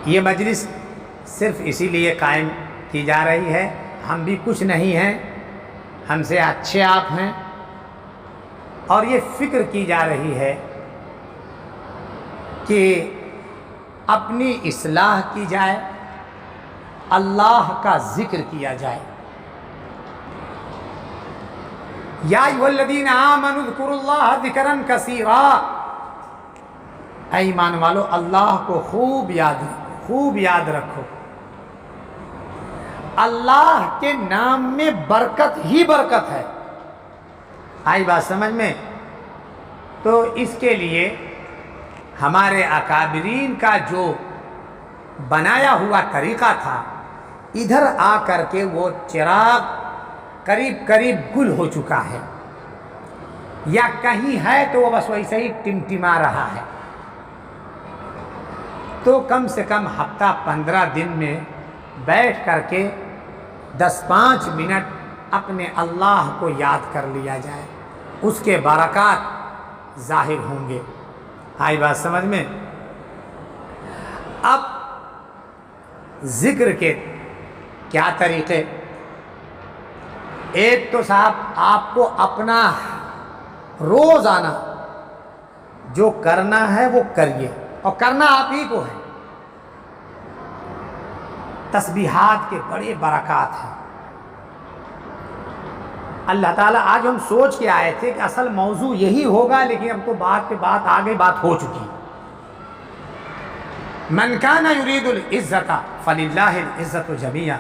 یہ مجلس صرف اسی لیے قائم کی جا رہی ہے، ہم بھی کچھ نہیں ہیں، ہم سے اچھے آپ ہیں، اور یہ فکر کی جا رہی ہے کہ اپنی اصلاح کی جائے، اللہ کا ذکر کیا جائے۔ یا ایھا الذین آمنوا اذکروا اللہ ذکرا کثیرا، اے ایمان والو اللہ کو خوب یاد رکھو۔ اللہ کے نام میں برکت ہی برکت ہے۔ آئی بات سمجھ میں؟ تو اس کے لیے ہمارے اکابرین کا جو بنایا ہوا طریقہ تھا، ادھر آ کر کے وہ چراغ قریب گل ہو چکا ہے، یا کہیں ہے تو وہ بس ویسے ہی ٹمٹما رہا ہے۔ تو کم سے کم ہفتہ 15 دن میں بیٹھ کر کے 10-5 منٹ اپنے اللہ کو یاد کر لیا جائے، اس کے برکات ظاہر ہوں گے۔ آئی بات سمجھ میں؟ اب ذکر کے کیا طریقے؟ ایک تو صاحب آپ کو اپنا روزانہ جو کرنا ہے وہ کریے، اور کرنا آپ ہی کو ہے۔ تسبیحات کے بڑے برکات ہیں۔ اللہ تعالیٰ آج ہم سوچ کے آئے تھے کہ اصل موضوع یہی ہوگا، لیکن اب تو بات پہ بات آگے بات ہو چکی۔ من کان یرید العزت فللہ العزت جمیعا،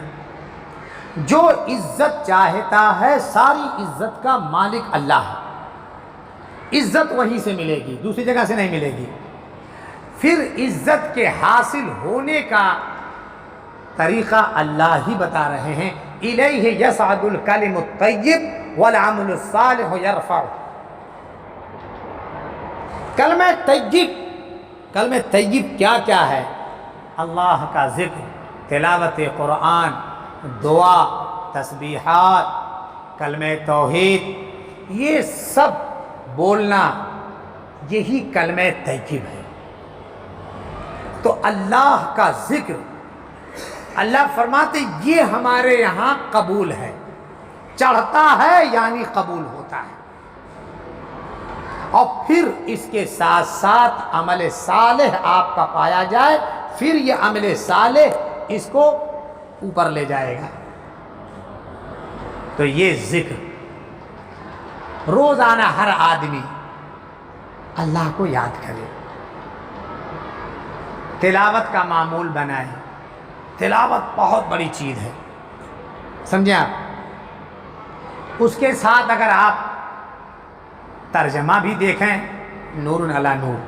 جو عزت چاہتا ہے ساری عزت کا مالک اللہ ہے۔ عزت وہیں سے ملے گی، دوسری جگہ سے نہیں ملے گی۔ پھر عزت کے حاصل ہونے کا طریقہ اللہ ہی بتا رہے ہیں، الیہ یصعد الکلم الطیب والعمل الصالح یرفع۔ کلمہ طیب کیا کیا ہے؟ اللہ کا ذکر، تلاوت قرآن، دعا، تسبیحات، کلمہ توحید، یہ سب بولنا، یہی کلمہ طیب ہے۔ تو اللہ کا ذکر، اللہ فرماتے یہ ہمارے یہاں قبول ہے، چڑھتا ہے یعنی قبول ہوتا ہے، اور پھر اس کے ساتھ ساتھ عمل صالح آپ کا پایا جائے، پھر یہ عمل صالح اس کو اوپر لے جائے گا۔ تو یہ ذکر روزانہ ہر آدمی اللہ کو یاد کرے، تلاوت کا معمول بنائے۔ تلاوت بہت بڑی چیز ہے، سمجھیں آپ؟ اس کے ساتھ اگر آپ ترجمہ بھی دیکھیں، نور علی نور۔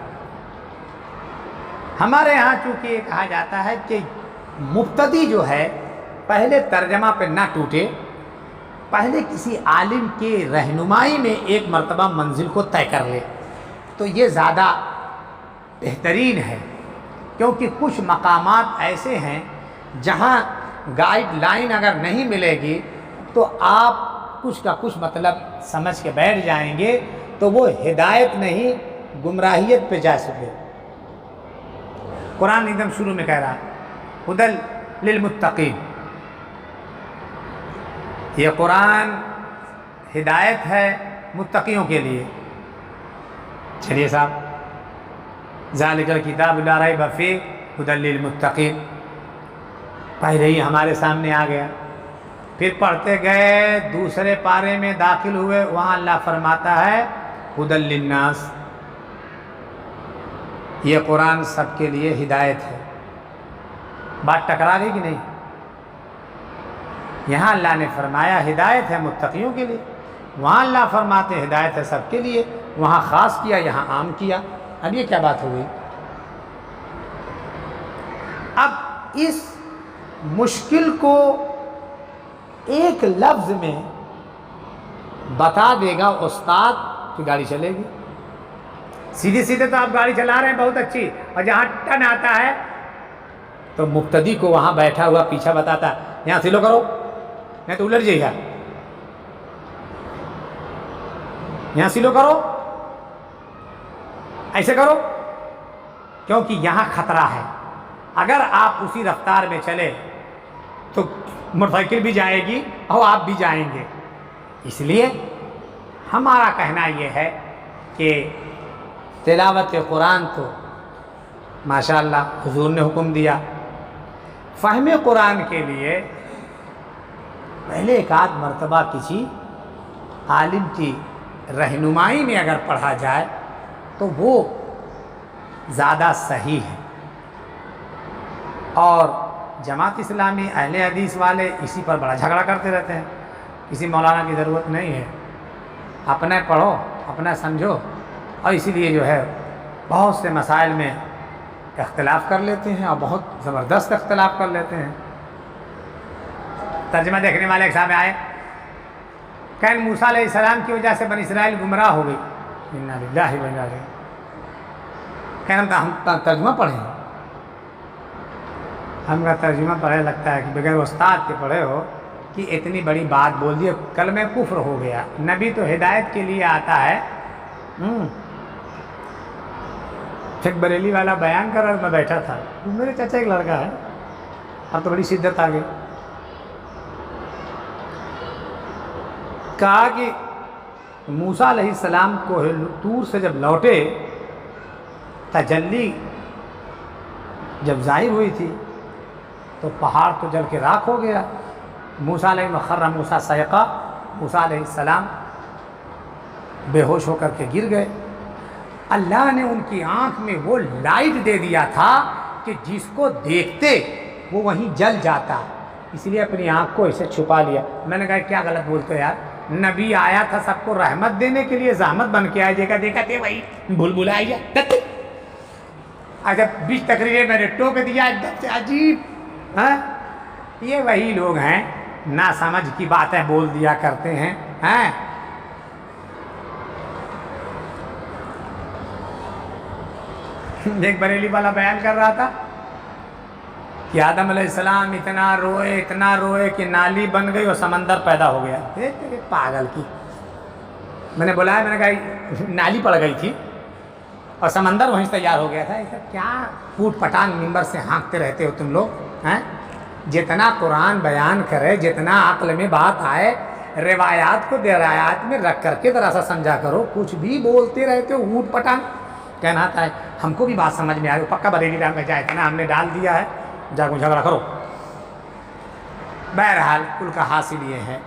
ہمارے ہاں چونکہ یہ کہا جاتا ہے کہ مبتدی جو ہے پہلے ترجمہ پہ نہ ٹوٹے، پہلے کسی عالم کی رہنمائی میں ایک مرتبہ منزل کو طے کر لے، تو یہ زیادہ بہترین ہے۔ کیونکہ کچھ مقامات ایسے ہیں جہاں گائیڈ لائن اگر نہیں ملے گی تو آپ کچھ کا کچھ مطلب سمجھ کے بیٹھ جائیں گے، تو وہ ہدایت نہیں گمراہیت پہ جا سکے۔ قرآن ایک دم شروع میں کہہ رہا ہدی للمتقین، یہ قرآن ہدایت ہے متقیوں کے لیے۔ چلیے صاحب، ذالک الکتاب لا ریب فیہ ہدی للمتقین پہلے ہی ہمارے سامنے آ گیا۔ پھر پڑھتے گئے، دوسرے پارے میں داخل ہوئے، وہاں اللہ فرماتا ہے ہدی للناس، یہ قرآن سب کے لیے ہدایت ہے۔ بات ٹکرا گئی کہ نہیں؟ یہاں اللہ نے فرمایا ہدایت ہے متقیوں کے لیے، وہاں اللہ فرماتے ہدایت ہے سب کے لیے، وہاں خاص کیا یہاں عام کیا۔ اب یہ کیا بات ہو گئی؟ اب اس مشکل کو ایک لفظ میں بتا دے گا استاد کہ گاڑی چلے گی۔ سیدھے سیدھے تو آپ گاڑی چلا رہے ہیں بہت اچھی، اور جہاں ٹن آتا ہے تو مبتدی کو وہاں بیٹھا ہوا پیچھا بتاتا ہے یہاں سلو کرو نہیں تو الٹ جائے گا، یہاں سلو کرو، ایسے کرو، کیونکہ یہاں خطرہ ہے۔ اگر آپ اسی رفتار میں چلے تو موٹر بھی جائے گی اور آپ بھی جائیں گے. اس لیے ہمارا کہنا یہ ہے کہ تلاوت قرآن تو ماشاء اللہ حضور نے حکم دیا. فہم قرآن کے لیے پہلے ایک آدھ مرتبہ کسی عالم کی رہنمائی میں اگر پڑھا جائے تو وہ زیادہ صحیح ہے. اور جماعت اسلامی اہل حدیث والے اسی پر بڑا جھگڑا کرتے رہتے ہیں. کسی مولانا کی ضرورت نہیں ہے، اپنے پڑھو اپنا سمجھو. اور اسی لیے جو ہے بہت سے مسائل میں اختلاف کر لیتے ہیں اور بہت زبردست اختلاف کر لیتے ہیں. ترجمہ دیکھنے والے ایک صاحب آئے، کہیں موسیٰ علیہ السلام کی وجہ سے بنی اسرائیل گمراہ ہو گئی. انا للہ و انا الیہ. کہیں ہم ترجمہ پڑھیں. ہم کا ترجمہ پڑھے لگتا ہے کہ بغیر استاد کے پڑھے ہو کہ اتنی بڑی بات بول دی، کلمہ کفر ہو گیا. نبی تو ہدایت کے لیے آتا ہے. ایک بریلی والا بیان کر رہا، میں بیٹھا تھا، میرے چچا ایک لڑکا ہے، اب تو بڑی شدت آ گئی. کہا کہ موسیٰ علیہ السلام کو طور سے جب لوٹے، تجلی جب ظاہر ہوئی تھی تو پہاڑ تو جل کے راکھ ہو گیا. موسیٰ علیہ وخر موسیٰ صعقہ، موسیٰ علیہ السلام بے ہوش ہو کر کے گر گئے. اللہ نے ان کی آنکھ میں وہ لائٹ دے دیا تھا کہ جس کو دیکھتے وہ وہیں جل جاتا. اس لیے اپنی آنکھ کو اسے چھپا لیا. میں نے کہا کیا غلط بولتے ہو یار، نبی آیا تھا سب کو رحمت دینے کے لیے، زحمت بن کے آئے. دیکھا تھے وہی بھول آئی جا. اچھا بیچ تقریر میں نے ٹوک دیا ایک دم سے عجیب. یہ وہی لوگ ہیں نا سمجھ کی باتیں بول دیا کرتے ہیں. ایک بریلی والا بیان کر رہا تھا کہ آدم علیہ السلام اتنا روئے کہ نالی بن گئی اور سمندر پیدا ہو گیا. پاگل کی. میں نے بلایا، میں نے کہا نالی پڑ گئی تھی اور سمندر وہیں تیار ہو گیا تھا. کیا پوٹ پٹان ممبر سے ہانکتے رہتے ہو تم لوگ. جتنا قرآن بیان کرے، جتنا عقل میں بات آئے، روایات کو درایات میں رکھ کر کے ذرا سا سمجھا کرو. کچھ بھی بولتے رہتے ہو اوٹ پٹان. کہنا آتا ہے ہم کو بھی بات سمجھ میں آ رہی، پکا بریلی رام میں جائے اتنا ہم نے ڈال دیا ہے، جا کو جھگڑا کرو. بہرحال کل کا حاصل یہ ہے،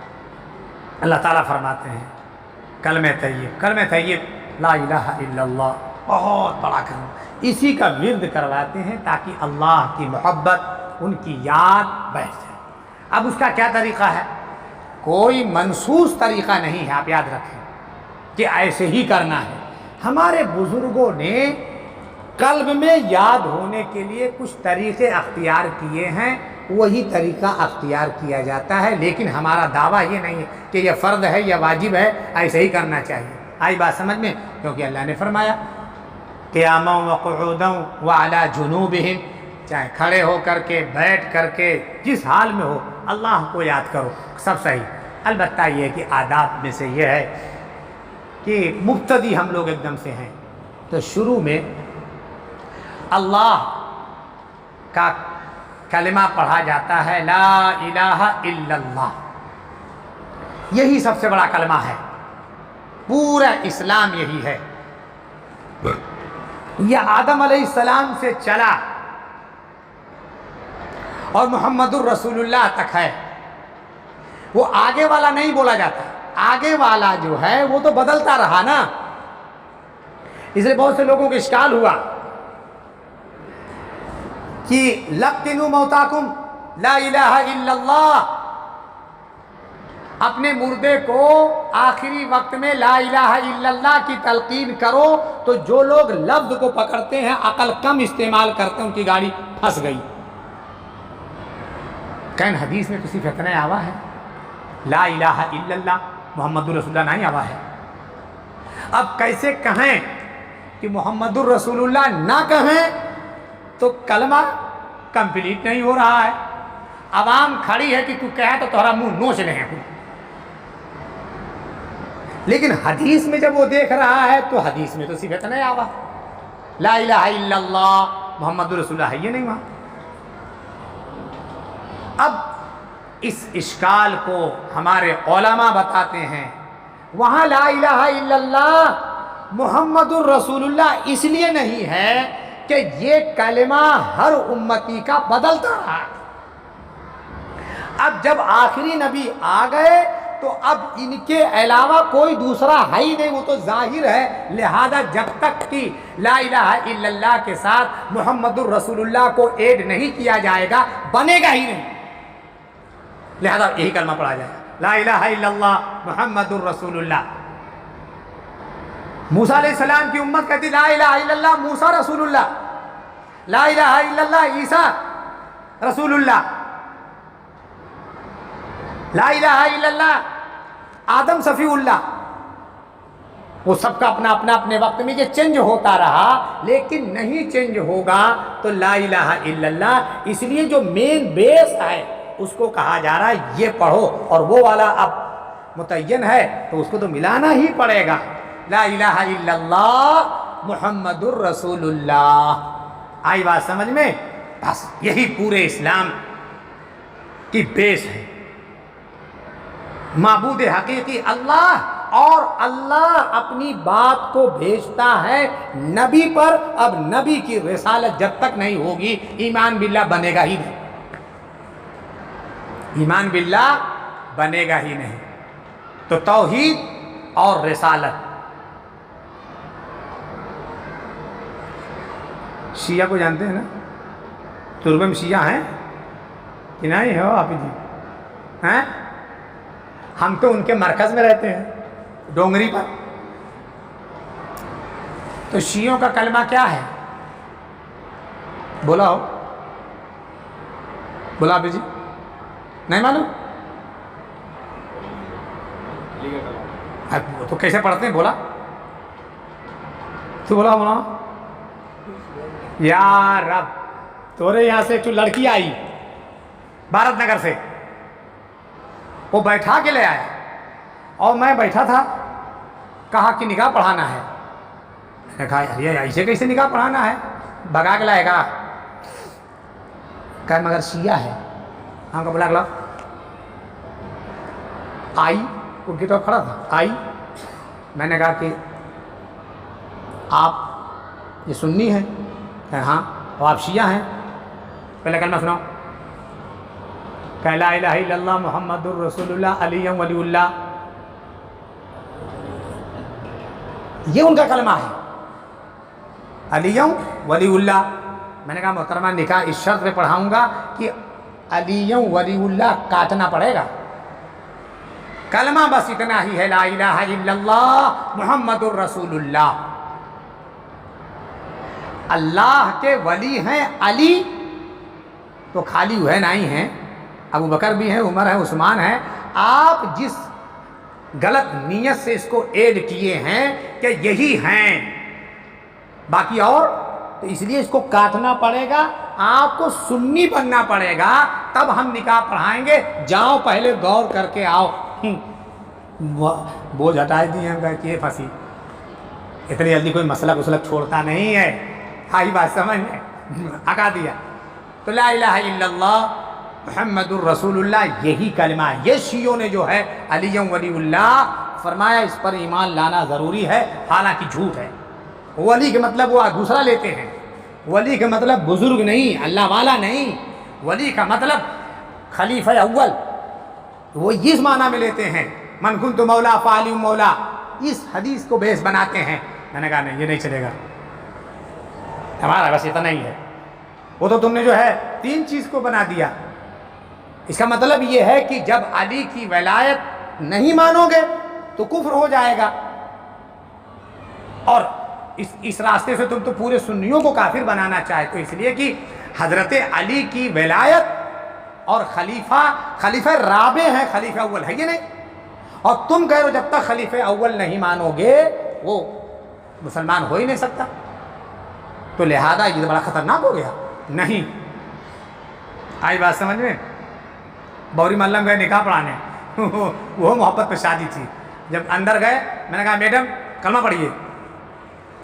اللہ تعالیٰ فرماتے ہیں کلمہ طیب لا الہ الا اللہ بہت بڑا کلمہ، اسی کا ورد کرواتے ہیں تاکہ اللہ کی محبت، ان کی یاد بیٹھ جائے. اب اس کا کیا طریقہ ہے؟ کوئی منصوص طریقہ نہیں ہے، آپ یاد رکھیں کہ ایسے ہی کرنا ہے. ہمارے بزرگوں نے قلب میں یاد ہونے کے لیے کچھ طریقے اختیار کیے ہیں، وہی طریقہ اختیار کیا جاتا ہے. لیکن ہمارا دعویٰ یہ نہیں ہے کہ یہ فرض ہے یا واجب ہے، ایسے ہی کرنا چاہیے. آئی بات سمجھ میں؟ کیونکہ اللہ نے فرمایا قیاما وقعودا وعلی جنوبہم، چاہے کھڑے ہو کر کے، بیٹھ کر کے، جس حال میں ہو اللہ کو یاد کرو، سب صحیح. البتہ یہ کہ آداب میں سے یہ ہے کہ مبتدی ہم لوگ ایک دم سے ہیں، تو شروع میں اللہ کا کلمہ پڑھا جاتا ہے لا الہ الا اللہ. یہی سب سے بڑا کلمہ ہے، پورا اسلام یہی ہے. یہ آدم علیہ السلام سے چلا اور محمد الرسول اللہ تک ہے. وہ آگے والا نہیں بولا جاتا، آگے والا جو ہے وہ تو بدلتا رہا نا. اس لیے بہت سے لوگوں کو اشکال ہوا کہ لقنوا موتاکم لا الہ الا اللہ، اپنے مردے کو آخری وقت میں لا الہ الا اللہ کی تلقین کرو. تو جو لوگ لفظ کو پکڑتے ہیں، عقل کم استعمال کرتے ہیں، ان کی گاڑی پھنس گئی. کہیں حدیث میں کسی فتنہ آوا ہے لا الہ الا اللہ محمد الرسول اللہ نہیں آوا ہے. اب کیسے کہیں کہ محمد الرسول اللہ نہ کہیں تو کلمہ کمپلیٹ نہیں ہو رہا ہے. عوام کھڑی ہے کہ تو کہے تو تمہارا منہ نوچ لے ہیں. لیکن حدیث میں جب وہ دیکھ رہا ہے تو حدیث میں تو صفت نہیں آوا لا الہ الا اللہ محمد الرسول اللہ ہے، یہ نہیں وہاں. اب اس اشکال کو ہمارے علماء بتاتے ہیں، وہاں لا الہ الا اللہ محمد الرسول اللہ اس لیے نہیں ہے کہ یہ کلمہ ہر امتی کا بدلتا رہا۔ اب جب آخری نبی آ گئے تو اب ان کے علاوہ کوئی دوسرا ہے ہی نہیں، وہ تو ظاہر ہے، لہذا جب تک کہ لا الہ الا اللہ کے ساتھ محمد الرسول اللہ کو ایڈ نہیں کیا جائے گا بنے گا ہی نہیں، لہذا یہی کلمہ پڑھا جائے، لا الہ الا اللہ محمد الرسول اللہ۔ موسیٰ علیہ السلام کی امت کہتی لا الہ الا اللہ موسیٰ رسول اللہ، لا الہ الا اللہ عیسیٰ رسول اللہ، لا الہ الا اللہ آدم صفی اللہ۔ وہ سب کا اپنا اپنا اپنے وقت میں یہ چینج ہوتا رہا، لیکن نہیں چینج ہوگا تو لا الہ الا اللہ، اس لیے جو مین بیس ہے اس کو کہا جا رہا ہے یہ پڑھو، اور وہ والا اب متعین ہے تو اس کو تو ملانا ہی پڑے گا، لا الہ الا اللہ محمد الرسول اللہ۔ آئی بات سمجھ میں؟ بس یہی پورے اسلام کی بیس ہے، معبود حقیقی اللہ، اور اللہ اپنی بات کو بھیجتا ہے نبی پر۔ اب نبی کی رسالت جب تک نہیں ہوگی ایمان باللہ بنے گا ہی نہیں، ایمان باللہ بنے گا ہی نہیں۔ تو توحید اور رسالت، شیعہ کو جانتے ہیں نا؟ تربے میں شیعہ ہیں کہ نہیں ہو آپ جی؟ ہیں؟ ہم تو ان کے مرکز میں رہتے ہیں ڈونگری پر۔ تو شیعوں کا کلمہ کیا ہے؟ بولا ہو، بولا آپ جی، نہیں معلوم؟ تو کیسے پڑھتے ہیں؟ بولا تو، بولا بولا یا رب، تورے یہاں سے جو لڑکی آئی بھارت نگر سے، وہ بیٹھا کے لے آیا اور میں بیٹھا تھا، کہا کہ نکاح پڑھانا ہے۔ میں نے کہا یہ ایسے کیسے نکاح پڑھانا ہے؟ بھگا کے لائے گا، کہ مگر شیعہ ہے۔ ہم کو بلا گلا، آئی، وہ گیٹ کھڑا تھا، آئی، میں نے کہا کہ آپ یہ سنی ہے؟ کہ ہاں، اور آپ شیعہ ہیں؟ پہلے کلمہ سناؤ، کہ لا الہ الا اللہ محمد الرسول اللہ علی ولی اللہ۔ یہ ان کا کلمہ ہے، علی ولی اللہ۔ میں نے کہا محترمہ نکاح اس شرط پہ پڑھاؤں گا کہ علی ولی اللہ کاٹنا پڑے گا، کلمہ بس اتنا ہی ہے، لا الہ الا اللہ محمد الرسول اللہ۔ اللہ کے ولی ہیں علی، تو خالی وہ نہیں ہیں، ابو بکر بھی ہیں، عمر ہیں، عثمان ہیں۔ آپ جس غلط نیت سے اس کو ایڈ کیے ہیں کہ یہی ہیں، باقی اور، تو اس لیے اس کو کاٹنا پڑے گا، آپ کو سنی بننا پڑے گا، تب ہم نکاح پڑھائیں گے۔ جاؤ پہلے غور کر کے آؤ۔ بوجھ ہٹا دی ہیں کہ یہ پھنسی، اتنی جلدی کوئی مسلک وسلک چھوڑتا نہیں ہے، آئی بات سمجھ میں؟ ہٹا دیا۔ تو لا الہ الا اللہ محمد الرسول اللہ یہی کلمہ ہے۔ یہ شیعوں نے جو ہے علی ولی اللہ فرمایا، اس پر ایمان لانا ضروری ہے، حالانکہ جھوٹ ہے۔ ولی کے مطلب وہ دوسرا لیتے ہیں، ولی کا مطلب بزرگ نہیں، اللہ والا نہیں، ولی کا مطلب خلیفہ اول، وہ اس معنی میں لیتے ہیں، من کنت مولا فعلی مولا، اس حدیث کو بیس بناتے ہیں۔ میں نے کہا نہیں، یہ نہیں چلے گا، ہمارا بس اتنا ہی ہے۔ وہ تو تم نے جو ہے تین چیز کو بنا دیا۔ اس کا مطلب یہ ہے کہ جب علی کی ولایت نہیں مانو گے تو کفر ہو جائے گا، اور اس راستے سے تم تو پورے سنیوں کو کافر بنانا چاہتے ہو، اس لیے کہ حضرت علی کی ولایت اور خلیفہ رابع ہیں، خلیفہ اول ہے یہ نہیں، اور تم کہہ رہے ہو جب تک خلیفہ اول نہیں مانو گے وہ مسلمان ہو ہی نہیں سکتا، تو لہذا یہ بڑا خطرناک ہو گیا۔ نہیں، آئی بات سمجھ میں؟ بوری ملم گئے نکاح پڑھانے، وہ محبت پہ شادی تھی، جب اندر گئے میں نے کہا میڈم کلمہ پڑھیے،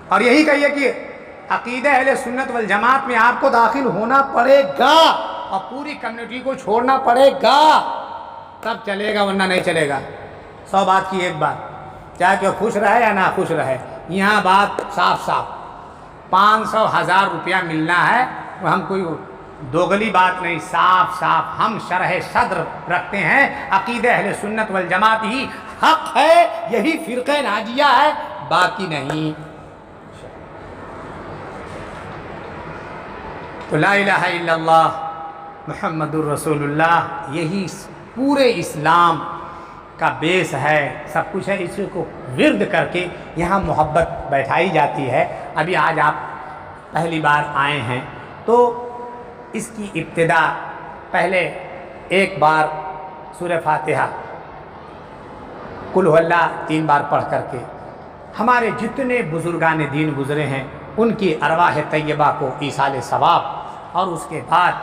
اور یہی کہیے کہ عقیدہ اہل سنت والجماعت میں آپ کو داخل ہونا پڑے گا، اور پوری کمیونٹی کو چھوڑنا پڑے گا تب چلے گا، ورنہ نہیں چلے گا۔ 100 بات کی ایک بات، چاہے کہ خوش رہے یا نہ خوش رہے، یہاں بات صاف صاف 500 1000 روپیہ ملنا ہے، وہ ہم کوئی دوگلی بات نہیں، صاف صاف ہم شرح صدر رکھتے ہیں، عقیدہ اہل سنت والجماعت ہی حق ہے، یہی فرقہ ناجیہ ہے، باقی نہیں۔ تو لا الہ الا اللہ محمد الرسول اللہ یہی پورے اسلام کا بیس ہے، سب کچھ ہے۔ اس کو ورد کر کے یہاں محبت بیٹھائی جاتی ہے۔ ابھی آج آپ پہلی بار آئے ہیں تو اس کی ابتدا پہلے ایک بار سورہ فاتحہ قل هو اللہ 3 بار پڑھ کر کے ہمارے جتنے بزرگان دین گزرے ہیں ان کی ارواح طیبہ کو ایصال ثواب، اور اس کے بعد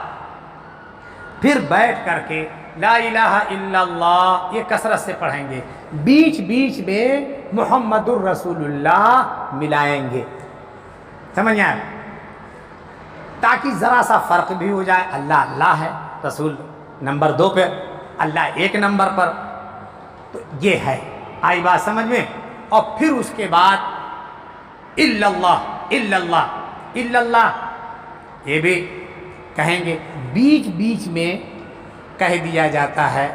پھر بیٹھ کر کے لا الہ الا اللہ یہ کثرت سے پڑھیں گے، بیچ بیچ میں محمد الرسول اللہ ملائیں گے، سمجھ آئے، تاکہ ذرا سا فرق بھی ہو جائے۔ اللہ اللہ ہے، رسول نمبر 2 پہ، اللہ 1 نمبر پر، تو یہ ہے، آئی بات سمجھ میں۔ اور پھر اس کے بعد الا اللہ الا اللہ الا اللہ یہ بھی کہیں گے، بیچ بیچ میں کہہ دیا جاتا ہے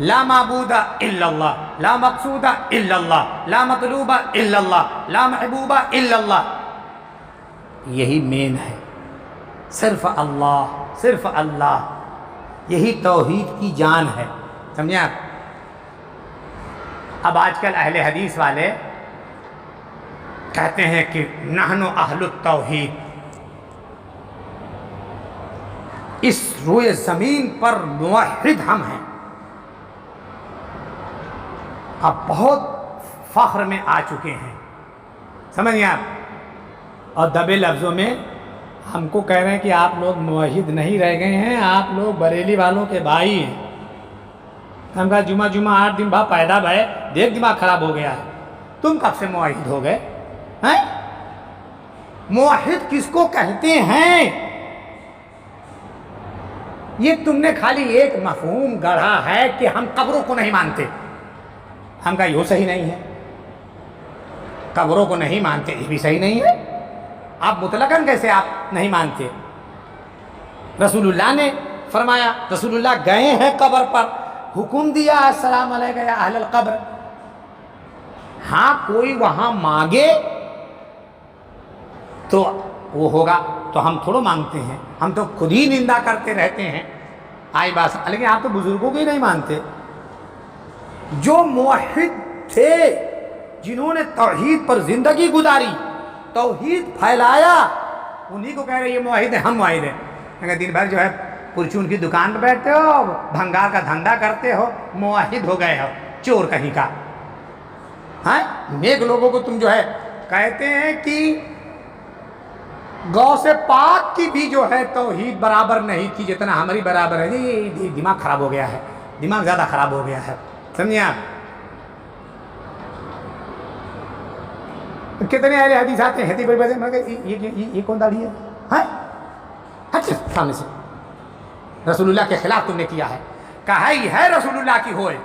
لا معبود الا اللہ، لا مقصود الا اللہ، لا مطلوب الا اللہ، لا محبوب الا اللہ، یہی مین ہے، صرف اللہ، صرف اللہ، یہی توحید کی جان ہے، سمجھیں آپ۔ اب آج کل اہل حدیث والے کہتے ہیں کہ نحن اہل التوحید، اس روئے زمین پر موحد ہم ہیں، اب بہت فخر میں آ چکے ہیں، سمجھیں آپ، اور دبے لفظوں میں ہم کو کہہ رہے ہیں کہ آپ لوگ موحد نہیں رہ گئے ہیں، آپ لوگ بریلی والوں کے بھائی ہیں۔ ہم کہا جمعہ 8 دن بعد پیدا بھائے، دیکھ دماغ خراب ہو گیا ہے، تم کب سے موحد ہو گئے ہیں؟ موحد کس کو کہتے ہیں؟ یہ تم نے خالی ایک مفہوم گڑھا ہے کہ ہم قبروں کو نہیں مانتے، ہم کہا یہ صحیح نہیں ہے، قبروں کو نہیں مانتے یہ بھی صحیح نہیں ہے، آپ مطلقاً کیسے آپ نہیں مانتے؟ رسول اللہ نے فرمایا، رسول اللہ گئے ہیں قبر پر، حکم دیا السلام علیکم یا اہل القبر، ہاں کوئی وہاں مانگے تو وہ ہوگا، تو ہم تھوڑا مانگتے ہیں، ہم تو خود ہی نندا کرتے رہتے ہیں، آئی بات، لیکن آپ تو بزرگوں کو ہی نہیں مانتے۔ جو موحد تھے، جنہوں نے توحید پر زندگی گزاری، توحید پھیلایا، انہی کو کہہ رہے یہ موحد ہیں، ہم موحد ہیں۔ اگر دن بھر جو ہے پرچون کی دکان پہ بیٹھتے ہو، بھنگار کا دھندا کرتے ہو، موحد ہو گئے ہو، چور کہیں کا۔ ہاں نیک لوگوں کو تم جو ہے کہتے ہیں کہ غوث پاک کی بھی جو ہے توحید برابر نہیں تھی جتنا ہماری برابر ہے، یہ دماغ خراب ہو گیا ہے، دماغ زیادہ خراب ہو گیا ہے، سمجھیں آپ۔ کتنے اہل حدیث آتے ہیں، یہ کون داڑھی ہے؟ ہاں ہٹ سامنے سے، رسول اللہ کے خلاف تم نے کیا ہے، کہا ہی ہے رسول اللہ کی ہوئے،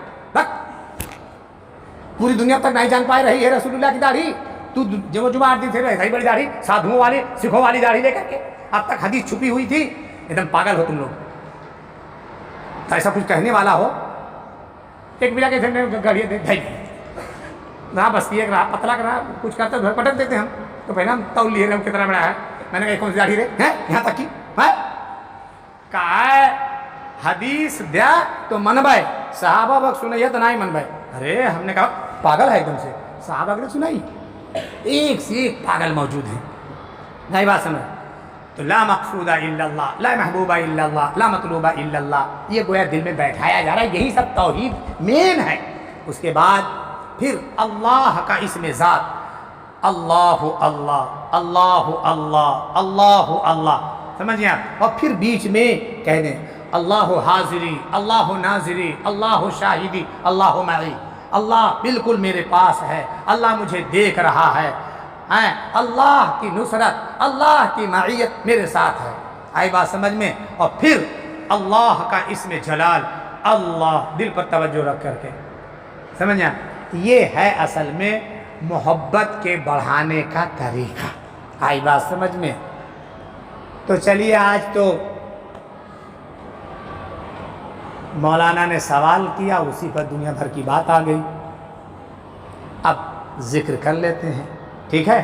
پوری دنیا تک نہیں جان پائے رہی ہے رسول اللہ کی داڑھی، تو جمعہ 8 دن سے رہے بڑی داڑھی، سادھوؤں والی سکھوں والی داڑھی لے کر کے، اب تک حدیث چھپی ہوئی تھی، ایک دم پاگل ہو تم لوگ، تو ایسا کچھ کہنے والا ہو، ایک ملا کے گاڑی رہا بستی ہے، رہا پتلا کر رہا، کچھ کرتے گھر پٹک دیتے ہم، تو پہلے ہم تول لیے ہم کتنا بڑا ہے، میں نے کہا کون سی داڑھی رہے ہیں یہاں تک کی، کہا ہے حدیث دیا تو منبائے، صحابہ وقت سنائیے تو نہیں منبائے، ارے ہم نے کہا پاگل ہے ایک دم سے، صحابہ نے سنائی، ایک سے ایک پاگل موجود ہیں، نہیں بات سمجھ۔ تو لا مقصود الا اللہ، لا محبوب الا اللہ، لا مطلوب الا اللہ، یہ گویا دل میں بیٹھایا جا رہا ہے، یہی سب توحید مین ہے۔ اس کے بعد پھر اللہ کا اسم ذات، اللہ اللہ اللہ اللہ اللہ اللہ، سمجھیں آپ، اور پھر بیچ میں کہہ دیں اللہ حاضری، اللہ ناظری، اللہ شاہدی، اللہ معی، اللہ بالکل میرے پاس ہے، اللہ مجھے دیکھ رہا ہے، اللہ کی نصرت، اللہ کی معیت میرے ساتھ ہے، آئی بات سمجھ میں؟ اور پھر اللہ کا اسم جلال، اللہ دل پر توجہ رکھ کر کے، سمجھا؟ یہ ہے اصل میں محبت کے بڑھانے کا طریقہ، آئی بات سمجھ میں؟ تو چلیے آج تو مولانا نے سوال کیا، اسی پر دنیا بھر کی بات آ گئی، اب ذکر کر لیتے ہیں، ٹھیک ہے؟